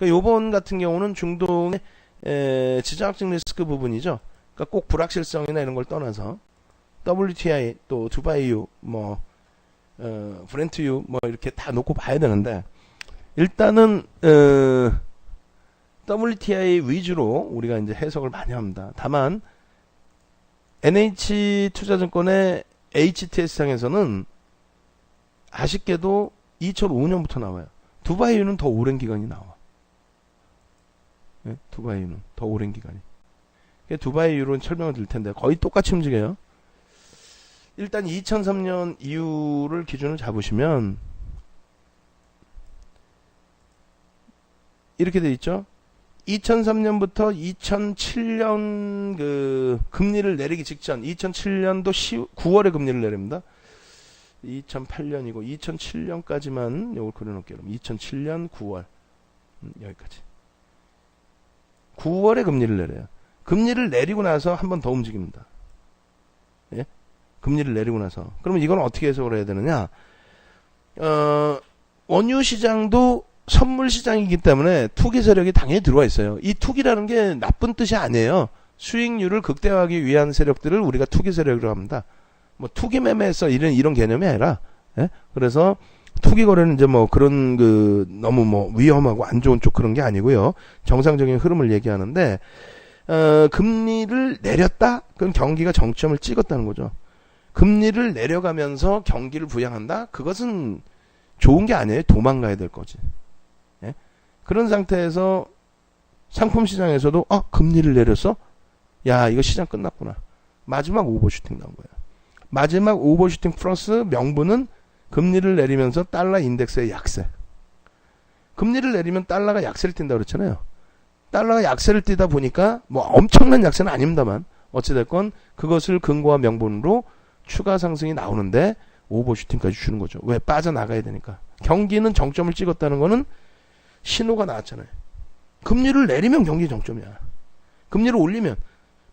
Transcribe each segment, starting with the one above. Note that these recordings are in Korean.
그러니까 요번 같은 경우는 중동의 지정학적 리스크 부분이죠. 그러니까 꼭 불확실성이나 이런 걸 떠나서 WTI 또 두바이유 뭐 브렌트유 뭐 이렇게 다 놓고 봐야 되는데 일단은 WTI 위주로 우리가 이제 해석을 많이 합니다. 다만 NH투자증권의 HTS상에서는 아쉽게도 2005년부터 나와요. 두바이유는 더 오랜 기간이 나와. 네? 두바이유는 더 오랜 기간이. 두바이유로 설명을 드릴 텐데 거의 똑같이 움직여요. 일단 2003년 이후를 기준으로 잡으시면 이렇게 돼 있죠. 2003년부터 2007년 그 금리를 내리기 직전 2007년도 9월에 금리를 내립니다. 2008년이고 2007년까지만 요걸 그려놓을게요. 2007년 9월 여기까지 9월에 금리를 내려요. 금리를 내리고 나서 한 번 더 움직입니다. 예? 금리를 내리고 나서 그러면 이건 어떻게 해석을 해야 되느냐? 원유 시장도 선물 시장이기 때문에 투기 세력이 당연히 들어와 있어요. 이 투기라는 게 나쁜 뜻이 아니에요. 수익률을 극대화하기 위한 세력들을 우리가 투기 세력이라고 합니다. 뭐 투기 매매에서 이런 개념이 아니라, 예? 그래서 투기 거래는 이제 뭐 그런 그 너무 뭐 위험하고 안 좋은 쪽 그런 게 아니고요. 정상적인 흐름을 얘기하는데 금리를 내렸다? 그럼 경기가 정점을 찍었다는 거죠. 금리를 내려가면서 경기를 부양한다? 그것은 좋은 게 아니에요. 도망가야 될 거지. 예? 그런 상태에서 상품 시장에서도 금리를 내렸어? 야, 이거 시장 끝났구나. 마지막 오버슈팅 나온 거예요. 마지막 오버슈팅 플러스 명분은 금리를 내리면서 달러 인덱스의 약세. 금리를 내리면 달러가 약세를 띈다고 그랬잖아요. 달러가 약세를 띄다 보니까 뭐 엄청난 약세는 아닙니다만 어찌됐건 그것을 근거와 명분으로 추가 상승이 나오는데 오버슈팅까지 주는 거죠. 왜? 빠져나가야 되니까. 경기는 정점을 찍었다는 거는 신호가 나왔잖아요. 금리를 내리면 경기 정점이야. 금리를 올리면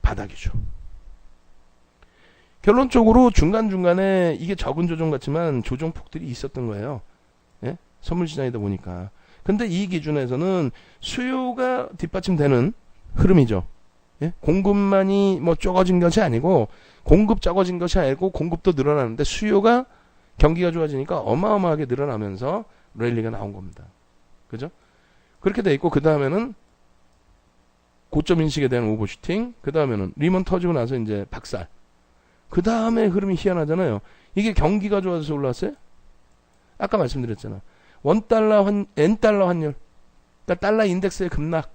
바닥이죠. 결론적으로 중간중간에 이게 적은 조정 같지만 조정폭들이 있었던 거예요. 예? 선물시장이다 보니까. 근데 이 기준에서는 수요가 뒷받침되는 흐름이죠. 예? 공급만이 뭐 적어진 것이 아니고 공급 적어진 것이 아니고 공급도 늘어나는데 수요가 경기가 좋아지니까 어마어마하게 늘어나면서 랠리가 나온 겁니다. 그죠? 그렇게 돼 있고 그 다음에는 고점 인식에 대한 오버슈팅, 그 다음에는 리먼 터지고 나서 이제 박살. 그 다음에 흐름이 희한하잖아요. 이게 경기가 좋아져서 올라왔어요? 아까 말씀드렸잖아. 원달러 N달러 환율. 그러니까 달러 인덱스의 급락,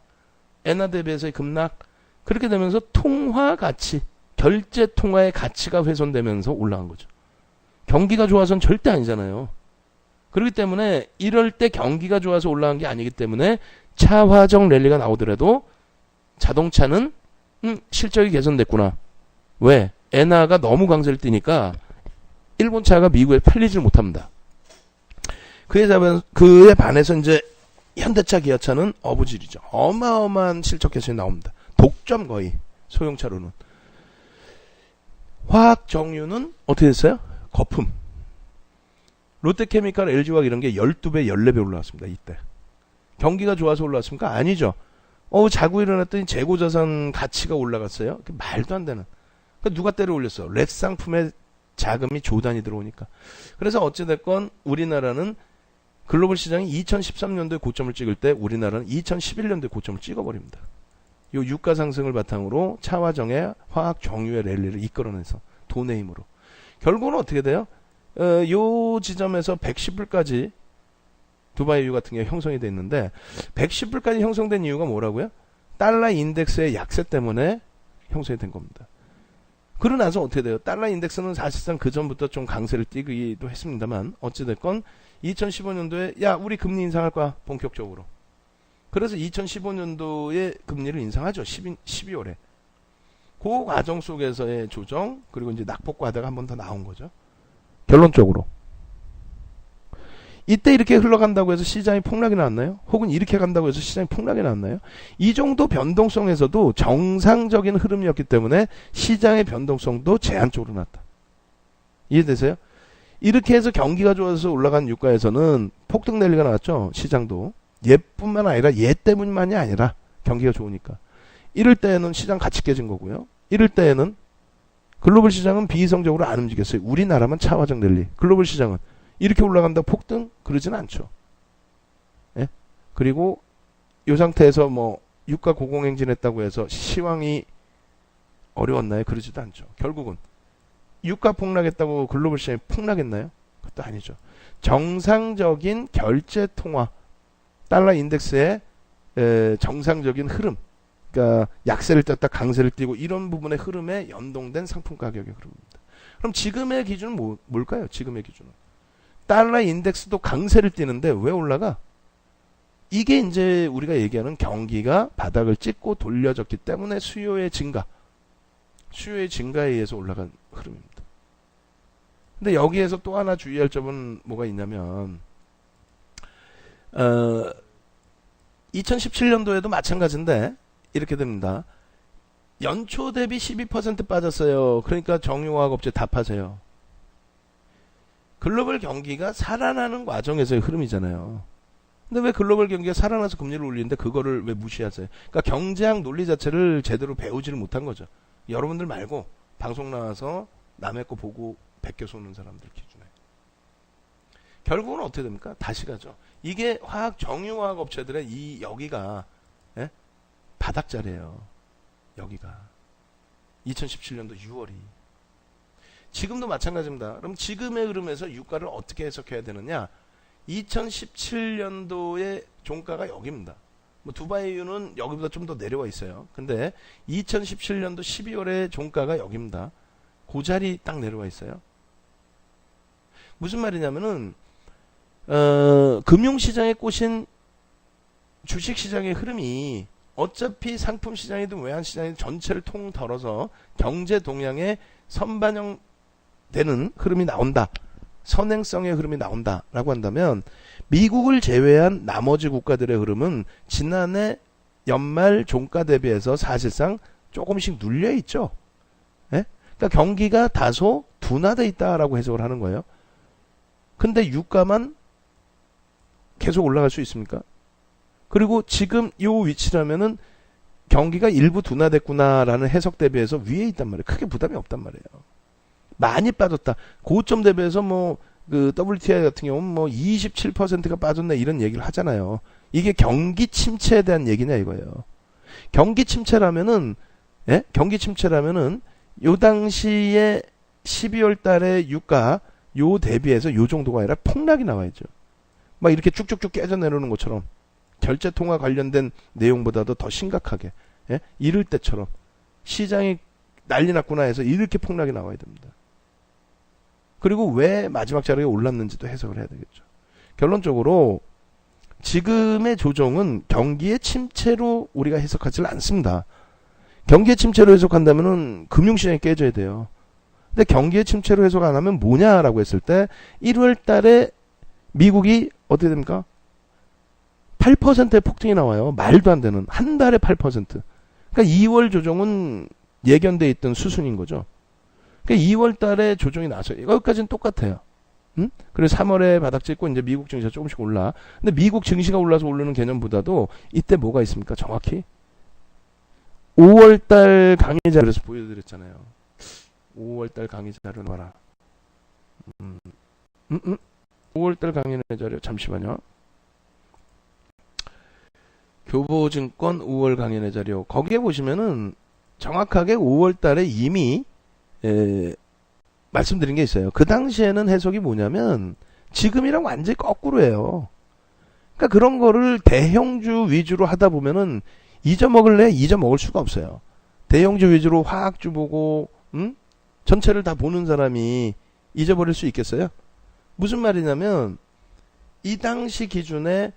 엔화 대비해서의 급락. 그렇게 되면서 통화 가치, 결제 통화의 가치가 훼손되면서 올라간 거죠. 경기가 좋아서는 절대 아니잖아요. 그렇기 때문에 이럴 때 경기가 좋아서 올라간 게 아니기 때문에 차화적 랠리가 나오더라도 자동차는 실적이 개선됐구나. 왜? 엔화가 너무 강세를 띠니까 일본 차가 미국에 팔리질 못합니다. 그에 반해서 이제 현대차, 기아차는 어부질이죠. 어마어마한 실적 개선이 나옵니다. 독점 거의 소형차로는. 화학 정유는 어떻게 됐어요? 거품. 롯데케미칼, LG화학 이런 게 12배, 14배 올라왔습니다. 이때. 경기가 좋아서 올라왔습니까? 아니죠. 자고 일어났더니 재고자산 가치가 올라갔어요. 말도 안 되는. 그러니까 누가 때려 올렸어? 랩 상품에 자금이 조단이 들어오니까. 그래서 어찌됐건 우리나라는 글로벌 시장이 2013년도에 고점을 찍을 때 우리나라는 2011년도에 고점을 찍어버립니다. 요 유가 상승을 바탕으로 차화정의 화학 정유의 랠리를 이끌어내서 돈의 힘으로. 결국은 어떻게 돼요? 요 지점에서 110불까지 두바이유 같은 게 형성이 돼 있는데 110불까지 형성된 이유가 뭐라고요? 달러 인덱스의 약세 때문에 형성이 된 겁니다. 그러고 나서 어떻게 돼요? 달러 인덱스는 사실상 그 전부터 좀 강세를 띠기도 했습니다만 어찌됐건 2015년도에 야 우리 금리 인상할 거야 본격적으로. 그래서 2015년도에 금리를 인상하죠. 12월에. 그 과정 속에서의 조정 그리고 이제 낙폭 과다가 한 번 더 나온 거죠. 결론적으로. 이때 이렇게 흘러간다고 해서 시장이 폭락이 나왔나요? 혹은 이렇게 간다고 해서 시장이 폭락이 나왔나요? 이 정도 변동성에서도 정상적인 흐름이었기 때문에 시장의 변동성도 제한적으로 났다. 이해되세요? 이렇게 해서 경기가 좋아서 올라간 유가에서는 폭등 랠리가 나왔죠. 시장도. 얘뿐만 아니라 얘 때문만이 아니라 경기가 좋으니까. 이럴 때에는 시장 같이 깨진 거고요. 이럴 때에는 글로벌 시장은 비이성적으로 안 움직였어요. 우리나라만 차화적 랠리. 글로벌 시장은 이렇게 올라간다고 폭등? 그러진 않죠. 예? 그리고 이 상태에서 뭐 유가 고공행진했다고 해서 시황이 어려웠나요? 그러지도 않죠. 결국은 유가 폭락했다고 글로벌 시장이 폭락했나요? 그것도 아니죠. 정상적인 결제 통화, 달러 인덱스의 정상적인 흐름, 그러니까 약세를 떴다 강세를 띄고 이런 부분의 흐름에 연동된 상품 가격의 흐름입니다. 그럼 지금의 기준은 뭘까요? 지금의 기준은 달러 인덱스도 강세를 띄는데 왜 올라가? 이게 이제 우리가 얘기하는 경기가 바닥을 찍고 돌려졌기 때문에 수요의 증가에 의해서 올라간 흐름입니다. 근데 여기에서 또 하나 주의할 점은 뭐가 있냐면 2017년도에도 마찬가지인데 이렇게 됩니다. 연초 대비 12% 빠졌어요. 그러니까 정유화학업체 다 파세요. 글로벌 경기가 살아나는 과정에서의 흐름이잖아요. 근데 왜 글로벌 경기가 살아나서 금리를 올리는데 그거를 왜 무시하세요? 그러니까 경제학 논리 자체를 제대로 배우지를 못한 거죠. 여러분들 말고 방송 나와서 남의 거 보고 베껴 쏘는 사람들 기준에. 결국은 어떻게 됩니까? 다시 가죠. 이게 정유화학 업체들의 여기가 바닥자리예요. 여기가 2017년도 6월이. 지금도 마찬가지입니다. 그럼 지금의 흐름에서 유가를 어떻게 해석해야 되느냐? 2017년도의 종가가 여기입니다. 뭐 두바이유는 여기보다 좀 더 내려와 있어요. 근데 2017년도 12월의 종가가 여기입니다. 그 자리 딱 내려와 있어요. 무슨 말이냐면은 금융시장에 꼬신 주식시장의 흐름이 어차피 상품시장이든 외환시장이든 전체를 통틀어서 경제 동향에 선반영되는 흐름이 나온다. 선행성의 흐름이 나온다라고 한다면 미국을 제외한 나머지 국가들의 흐름은 지난해 연말 종가 대비해서 사실상 조금씩 눌려 있죠. 예? 그러니까 경기가 다소 둔화되어 있다라고 해석을 하는 거예요. 근데 유가만 계속 올라갈 수 있습니까? 그리고 지금 이 위치라면은 경기가 일부 둔화됐구나라는 해석 대비해서 위에 있단 말이에요. 크게 부담이 없단 말이에요. 많이 빠졌다. 고점 대비해서 뭐 그 WTI 같은 경우는 뭐 27%가 빠졌네 이런 얘기를 하잖아요. 이게 경기 침체에 대한 얘기냐 이거예요. 경기 침체라면은 요 당시에 12월 달에 유가 요 대비해서 요 정도가 아니라 폭락이 나와야죠. 막 이렇게 쭉쭉쭉 깨져 내려오는 것처럼 결제 통화 관련된 내용보다도 더 심각하게 이럴 때처럼 시장이 난리 났구나 해서 이렇게 폭락이 나와야 됩니다. 그리고 왜 마지막 자리에 올랐는지도 해석을 해야 되겠죠. 결론적으로 지금의 조정은 경기의 침체로 우리가 해석하지 않습니다. 경기의 침체로 해석한다면은 금융시장이 깨져야 돼요. 근데 경기의 침체로 해석 안 하면 뭐냐라고 했을 때 1월 달에 미국이 어떻게 됩니까? 8%의 폭등이 나와요. 말도 안 되는. 한 달에 8%. 그러니까 2월 조정은 예견돼 있던 수순인 거죠. 그러니까 2월 달에 조정이 나서 여기까지는 똑같아요. 그래서 3월에 바닥 찍고 이제 미국 증시가 조금씩 올라. 근데 미국 증시가 올라서 오르는 개념보다도 이때 뭐가 있습니까? 정확히 5월 달 강의 자료에서 보여드렸잖아요. 5월 달 강의 자료 봐라. 5월 달 강의 자료 잠시만요. 교보증권 5월 강연회 자료 거기에 보시면은 정확하게 5월 달에 이미 말씀드린 게 있어요. 그 당시에는 해석이 뭐냐면 지금이랑 완전히 거꾸로예요. 그러니까 그런 거를 대형주 위주로 하다 보면은 잊어먹을 수가 없어요. 대형주 위주로 화학주 보고 전체를 다 보는 사람이 잊어버릴 수 있겠어요? 무슨 말이냐면 이 당시 기준에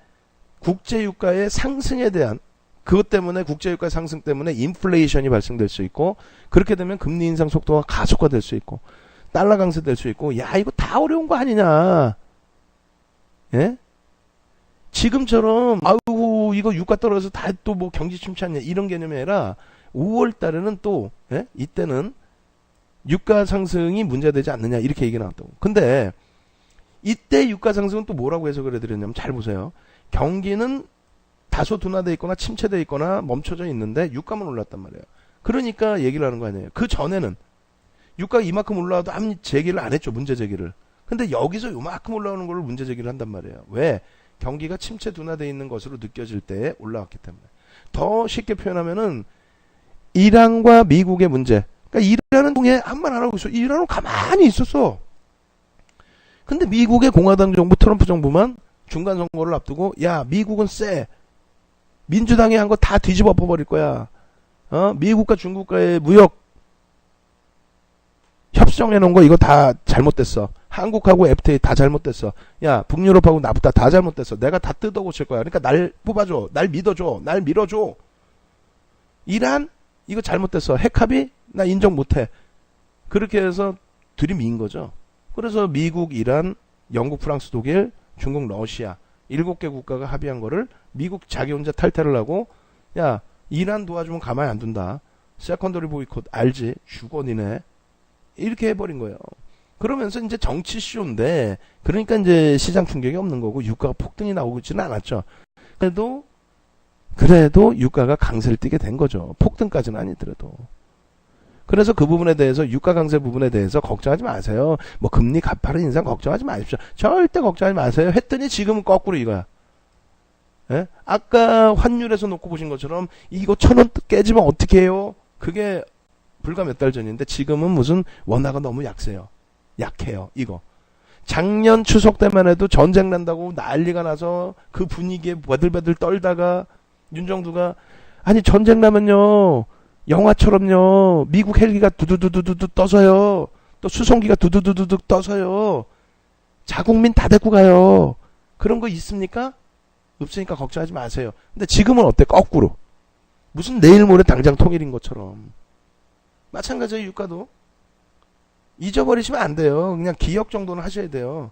국제유가의 상승에 대한 그것 때문에 국제유가 상승 때문에 인플레이션이 발생될 수 있고 그렇게 되면 금리 인상 속도가 가속화될 수 있고 달러 강세될 수 있고 야 이거 다 어려운 거 아니냐. 예? 지금처럼 아이고 이거 유가 떨어져서 다 또 뭐 경기 침체하냐 이런 개념이 아니라 5월 달에는 또 이때는 유가 상승이 문제되지 않느냐 이렇게 얘기 나왔다고. 근데 이때 유가 상승은 또 뭐라고 해석을 해드렸냐면 잘 보세요. 경기는 다소 둔화돼 있거나 침체돼 있거나 멈춰져 있는데 유가만 올랐단 말이에요. 그러니까 얘기를 하는 거 아니에요. 그 전에는 유가가 이만큼 올라와도 아무 제기를 안 했죠. 문제 제기를. 근데 여기서 요만큼 올라오는 걸 문제 제기를 한단 말이에요. 왜? 경기가 침체 둔화돼 있는 것으로 느껴질 때 올라왔기 때문에. 더 쉽게 표현하면은 이란과 미국의 문제. 그러니까 이란은 통해 한 말 안 하고 있어. 이란은 가만히 있었어. 근데 미국의 공화당 정부, 트럼프 정부만 중간 선거를 앞두고 야, 미국은 쎄. 민주당이 한 거 다 뒤집어 엎어버릴 거야. 미국과 중국과의 무역 협정해 놓은 거 이거 다 잘못됐어. 한국하고 FTA 다 잘못됐어. 야, 북유럽하고 나보다 다 잘못됐어. 내가 다 뜯어 고칠 거야. 그러니까 날 뽑아줘. 날 믿어줘. 날 밀어줘. 이란? 이거 잘못됐어. 핵합의? 나 인정 못해. 그렇게 해서 들이민 거죠. 그래서 미국, 이란, 영국, 프랑스, 독일, 중국, 러시아 7개 국가가 합의한 거를 미국 자기 혼자 탈퇴를 하고 야, 이란 도와주면 가만히 안 둔다. 세컨더리 보이콧 알지? 죽어 니네. 이렇게 해버린 거예요. 그러면서 이제 정치 쇼인데 그러니까 이제 시장 충격이 없는 거고 유가가 폭등이 나오고 있지는 않았죠. 그래도 유가가 강세를 띠게 된 거죠. 폭등까지는 아니더라도. 그래서 그 부분에 대해서 유가 강세 부분에 대해서 걱정하지 마세요. 뭐 금리 가파른 인상 걱정하지 마십시오. 절대 걱정하지 마세요. 했더니 지금은 거꾸로 이거야. 예? 아까 환율에서 놓고 보신 것처럼 이거 1,000원 깨지면 어떻게 해요? 그게 불과 몇 달 전인데 지금은 무슨 원화가 너무 약해요. 이거. 작년 추석 때만 해도 전쟁 난다고 난리가 나서 그 분위기에 버들버들 떨다가 윤정두가 아니 전쟁 나면요 영화처럼요 미국 헬기가 두두두두두 떠서요 또 수송기가 두두두두두 떠서요 자국민 다 데리고 가요. 그런 거 있습니까? 없으니까 걱정하지 마세요. 근데 지금은 어때? 거꾸로. 무슨 내일 모레 당장 통일인 것처럼. 마찬가지예요. 유가도. 잊어버리시면 안 돼요. 그냥 기억 정도는 하셔야 돼요.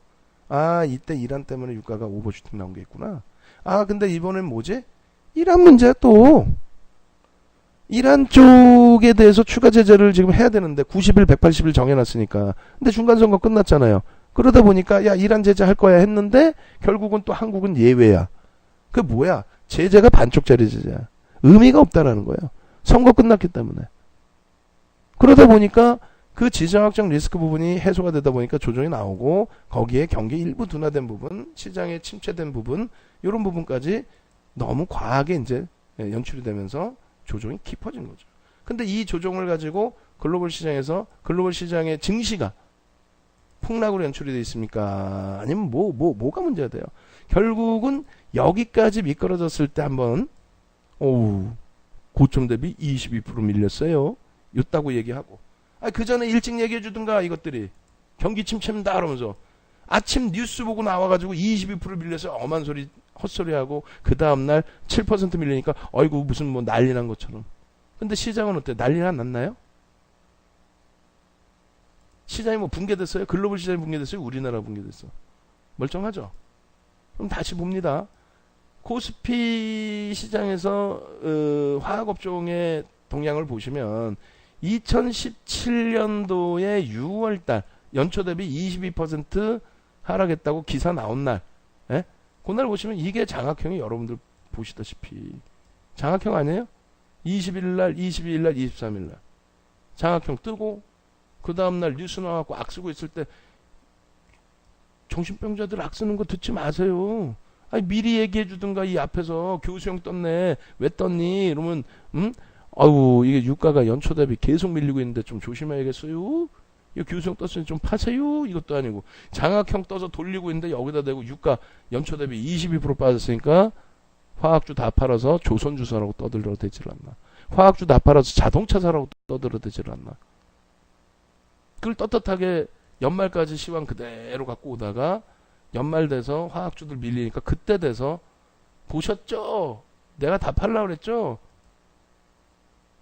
아, 이때 이란 때문에 유가가 오버슈팅 나온 게 있구나. 아, 근데 이번엔 뭐지? 이란 문제야 또. 이란 쪽에 대해서 추가 제재를 지금 해야 되는데 90일, 180일 정해놨으니까. 근데 중간선거 끝났잖아요. 그러다 보니까 야 이란 제재 할 거야 했는데 결국은 또 한국은 예외야. 그 뭐야? 제재가 반쪽짜리 제재야. 의미가 없다라는 거예요. 선거 끝났기 때문에. 그러다 보니까 그 지정학적 리스크 부분이 해소가 되다 보니까 조정이 나오고 거기에 경기 일부 둔화된 부분, 시장에 침체된 부분 이런 부분까지 너무 과하게 이제 연출이 되면서 조정이 깊어진 거죠. 근데 이 조정을 가지고 글로벌 시장에서 글로벌 시장의 증시가 폭락으로 연출이 되어 있습니까? 아니면 뭐가 문제가 돼요? 결국은 여기까지 미끄러졌을 때 한번 고점 대비 22% 밀렸어요. 요따고 얘기하고. 그 전에 일찍 얘기해 주든가 이것들이. 경기 침체입니다 그러면서. 아침 뉴스 보고 나와가지고 22% 밀려서 엄한 소리 헛소리하고 그 다음날 7% 밀리니까 어이구 무슨 뭐 난리 난 것처럼. 근데 시장은 어때? 난리가 났나요? 시장이 뭐 붕괴됐어요? 글로벌 시장이 붕괴됐어요? 우리나라 붕괴됐어? 멀쩡하죠? 그럼 다시 봅니다. 코스피 시장에서 화학업종의 동향을 보시면 2017년도에 6월달 연초 대비 22% 하락했다고 기사 나온 날, 예? 그날 보시면 이게 장학형이 여러분들 보시다시피 장학형 아니에요? 21일날, 22일날, 23일날 장학형 뜨고 그 다음날 뉴스 나와갖고 악 쓰고 있을 때 정신병자들 악 쓰는 거 듣지 마세요. 아니 미리 얘기해 주든가. 이 앞에서 교수형 떴네 왜 떴니 이러면 아유 이게 유가가 연초 대비 계속 밀리고 있는데 좀 조심해야겠어요. 이 교수형 떴으니 좀 파세요. 이것도 아니고 장학형 떠서 돌리고 있는데 여기다 대고 유가 연초 대비 22% 빠졌으니까 화학주 다 팔아서 조선주 사라고 떠들어도 되질 않나. 화학주 다 팔아서 자동차 사라고 떠들어도 되질 않나. 그걸 떳떳하게 연말까지 시황 그대로 갖고 오다가 연말 돼서 화학주들 밀리니까 그때 돼서 보셨죠? 내가 다 팔라고 그랬죠?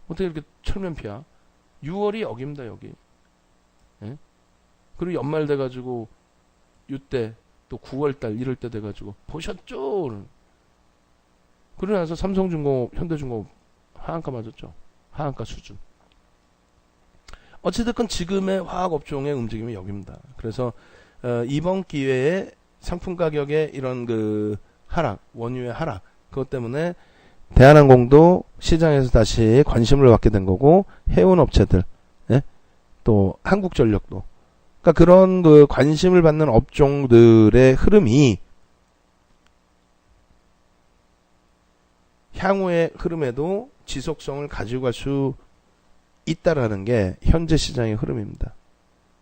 어떻게 이렇게 철면피야? 6월이 여기입니다 여기. 예? 그리고 연말 돼가지고 이때 또 9월달 이럴 때 돼가지고 보셨죠? 그러고 나서 삼성중공업, 현대중공업 하한가 맞았죠? 하한가 수준. 어찌됐건 지금의 화학업종의 움직임이 여기입니다. 그래서 이번 기회에 상품 가격의 이런 그 하락, 원유의 하락, 그것 때문에 대한항공도 시장에서 다시 관심을 받게 된 거고, 해운 업체들, 예? 또 한국전력도, 그러니까 그런 그 관심을 받는 업종들의 흐름이 향후의 흐름에도 지속성을 가지고 갈 수 있다라는 게 현재 시장의 흐름입니다.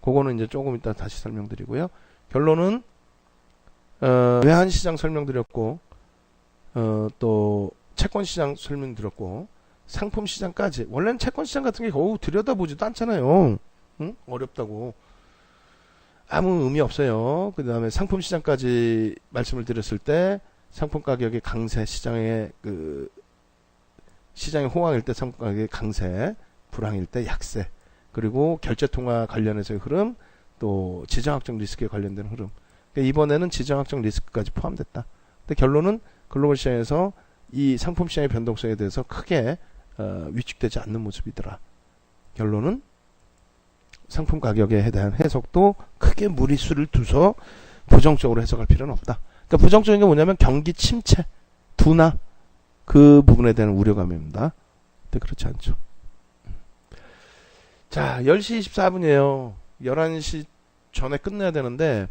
그거는 이제 조금 이따 다시 설명드리고요. 결론은 외환시장 설명드렸고, 또 채권시장 설명드렸고, 상품시장까지. 원래는 채권시장 같은 게 거의 들여다보지도 않잖아요. 응? 어렵다고. 아무 의미 없어요. 그 다음에 상품시장까지 말씀을 드렸을 때 상품 가격의 강세, 시장의 호황일 때 상품 가격의 강세, 불황일 때 약세, 그리고 결제통화 관련해서의 흐름, 또 지정학적 리스크에 관련된 흐름. 그러니까 이번에는 지정학적 리스크까지 포함됐다. 근데 결론은 글로벌 시장에서 이 상품 시장의 변동성에 대해서 크게 위축되지 않는 모습이더라. 결론은 상품 가격에 대한 해석도 크게 무리수를 두서 부정적으로 해석할 필요는 없다. 그러니까 부정적인 게 뭐냐면 경기 침체, 둔화, 그 부분에 대한 우려감입니다. 근데 그렇지 않죠. 자, 10시 24분이에요. 11시 전에 끝내야 되는데,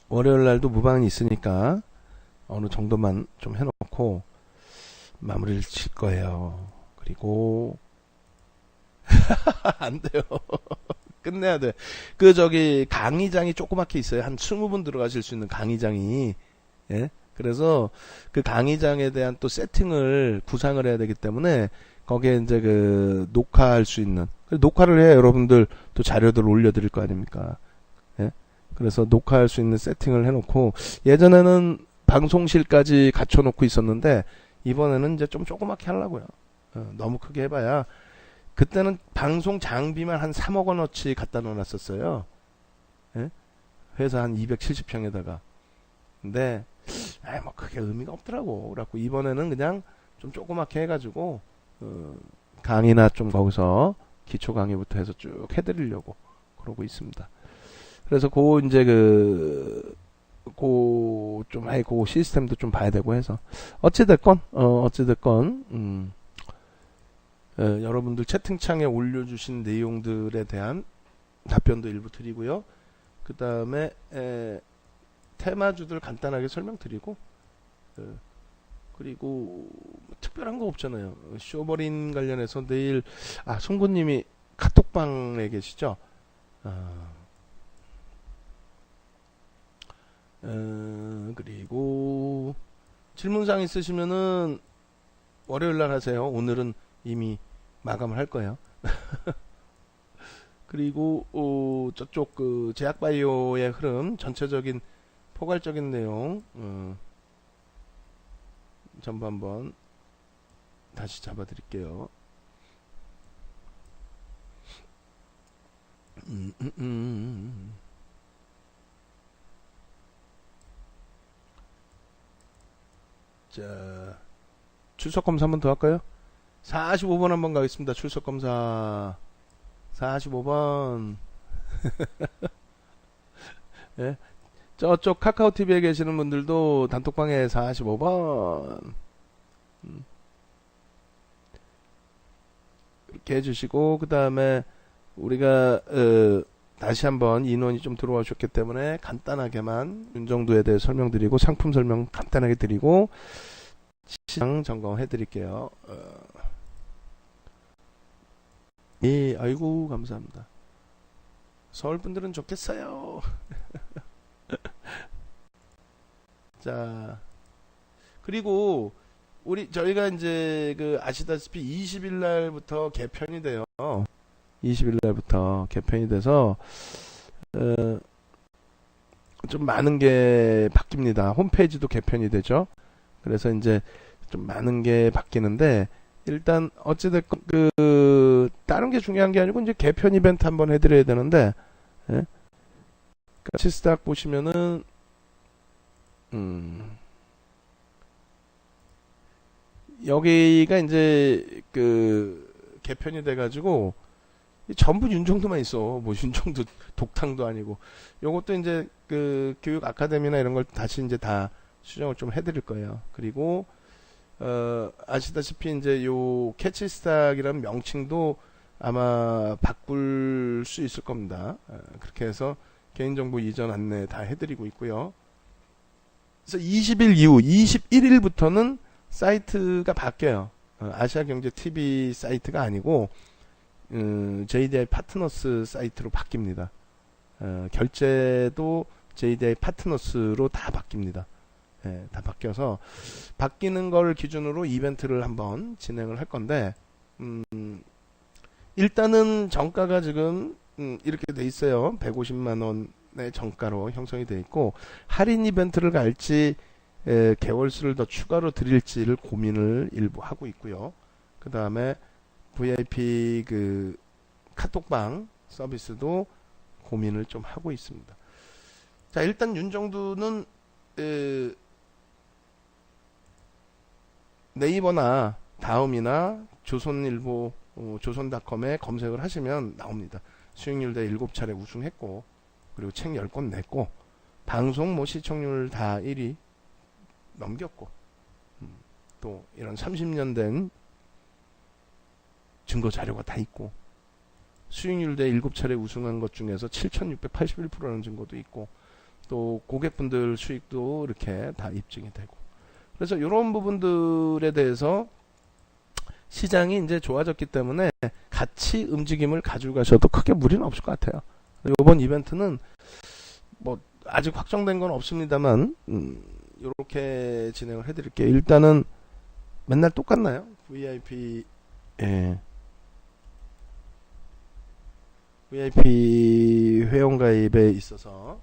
월요일 날도 무방이 있으니까 어느 정도만 좀 해놓고 마무리를 칠 거예요. 그리고 안 돼요. 끝내야 돼. 강의장이 조그맣게 있어요. 한 20분 들어가실 수 있는 강의장이. 예? 그래서 그 강의장에 대한 또 세팅을 구상을 해야 되기 때문에 거기에 이제 녹화할 수 있는, 녹화를 해야 여러분들 또 자료들을 올려드릴 거 아닙니까? 예? 그래서 녹화할 수 있는 세팅을 해놓고, 예전에는 방송실까지 갖춰놓고 있었는데 이번에는 이제 좀 조그맣게 하려고요. 너무 크게 해봐야, 그때는 방송 장비만 한 3억 원어치 갖다 놓았었어요. 예? 회사 한 270평에다가. 근데 뭐 그게 의미가 없더라고. 그래갖고 이번에는 그냥 좀 조그맣게 해가지고 강의나 좀 거기서 기초 강의부터 해서 쭉 해드리려고 그러고 있습니다. 그래서 그 시스템도 좀 봐야 되고 해서 어찌됐건 여러분들 채팅창에 올려주신 내용들에 대한 답변도 일부 드리고요. 그 다음에 테마주들 간단하게 설명드리고, 그리고 특별한 거 없잖아요. 쇼버린 관련해서 내일 송구님이 카톡방에 계시죠? 그리고 질문사항 있으시면은 월요일날 하세요. 오늘은 이미 마감을 할 거예요. 그리고 저쪽 제약바이오의 흐름, 전체적인 포괄적인 내용 전부 한번 다시 잡아드릴게요. 자, 출석검사 한번 더 할까요? 45번 한번 가겠습니다. 출석검사 45번. 예? 저쪽 카카오TV에 계시는 분들도 단톡방에 45번 이렇게 해주시고, 그 다음에 우리가 다시 한번 인원이 좀 들어오셨기 때문에 간단하게만 윤정도에 대해 설명드리고, 상품 설명 간단하게 드리고, 시장 점검 해드릴게요. 예, 아이고 감사합니다. 서울 분들은 좋겠어요. 자, 그리고 저희가 이제 아시다시피 20일 날부터 개편이 돼요. 20일 날부터 개편이 돼서 좀 많은 게 바뀝니다. 홈페이지도 개편이 되죠. 그래서 이제 좀 많은 게 바뀌는데, 일단 어찌됐건 다른 게 중요한 게 아니고 이제 개편 이벤트 한번 해드려야 되는데, 예? 치스닥 보시면은 여기가 이제 개편이 돼가지고 전부 윤정도만 있어. 뭐 윤정도 독탕도 아니고. 요것도 이제 그 교육 아카데미나 이런 걸 다시 이제 다 수정을 좀 해드릴 거예요. 그리고 아시다시피 이제 요 캐치스탁이라는 명칭도 아마 바꿀 수 있을 겁니다. 그렇게 해서 개인정보 이전 안내 다 해드리고 있고요. 그래서 20일 이후 21일부터는 사이트가 바뀌어요. 아시아경제 TV 사이트가 아니고 JDI 파트너스 사이트로 바뀝니다. 결제도 JDI 파트너스로 다 바뀝니다. 다 바뀌어서 바뀌는 걸 기준으로 이벤트를 한번 진행을 할 건데 일단은 정가가 지금 이렇게 돼 있어요. 150만 원의 정가로 형성이 돼 있고 할인 이벤트를 갈지 개월수를 더 추가로 드릴지를 고민을 일부 하고 있고요. 그 다음에 VIP 그 카톡방 서비스도 고민을 좀 하고 있습니다. 자, 일단 윤정두는 네이버나 다음이나 조선일보 조선닷컴에 검색을 하시면 나옵니다. 수익률 대 7차례 우승했고 그리고 책 10권 냈고 방송 뭐 시청률 다 1위 넘겼고 또 이런 30년 된 증거 자료가 다 있고 수익률 대 7차례 우승한 것 중에서 7,681%라는 증거도 있고 또 고객분들 수익도 이렇게 다 입증이 되고 그래서 이런 부분들에 대해서 시장이 이제 좋아졌기 때문에 같이 움직임을 가지고 가셔도 크게 무리는 없을 것 같아요. 이번 이벤트는 뭐 아직 확정된 건 없습니다만 이렇게 진행을 해드릴게요. 일단은 맨날 똑같나요? VIP 회원가입에 있어서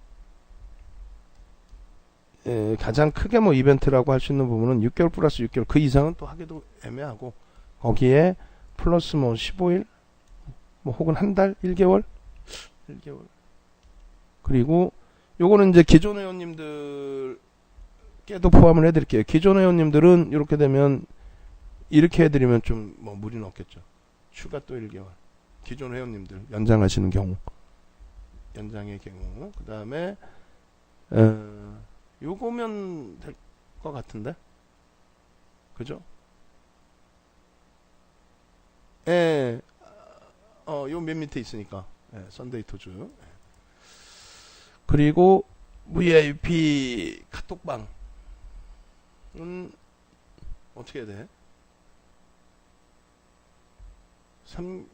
가장 크게 뭐 이벤트라고 할 수 있는 부분은 6개월 플러스 6개월 그 이상은 또 하기도 애매하고 거기에 플러스 뭐 15일 뭐 혹은 한 달 1개월 그리고 요거는 이제 기존 회원님들께도 포함을 해드릴게요. 기존 회원님들은 이렇게 되면 이렇게 해드리면 좀 뭐 무리는 없겠죠. 추가 또 1개월 기존 회원님들 연장하시는 경우 연장의 경우 그 다음에 요거면 될 것 같은데 그죠? 요 맨 밑에 있으니까 썬데이 토즈 그리고 VIP 카톡방은 어떻게 해야 돼?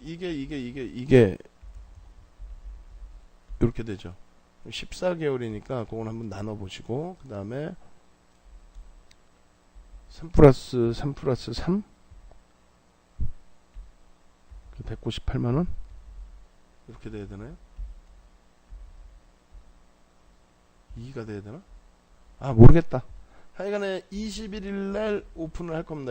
이게 이렇게 되죠. 14개월이니까 그건 한번 나눠보시고 그 다음에 3 플러스 3 198만원 이렇게 돼야 되나요? 2가 돼야 되나? 모르겠다. 하여간에 21일날 오픈을 할 겁니다.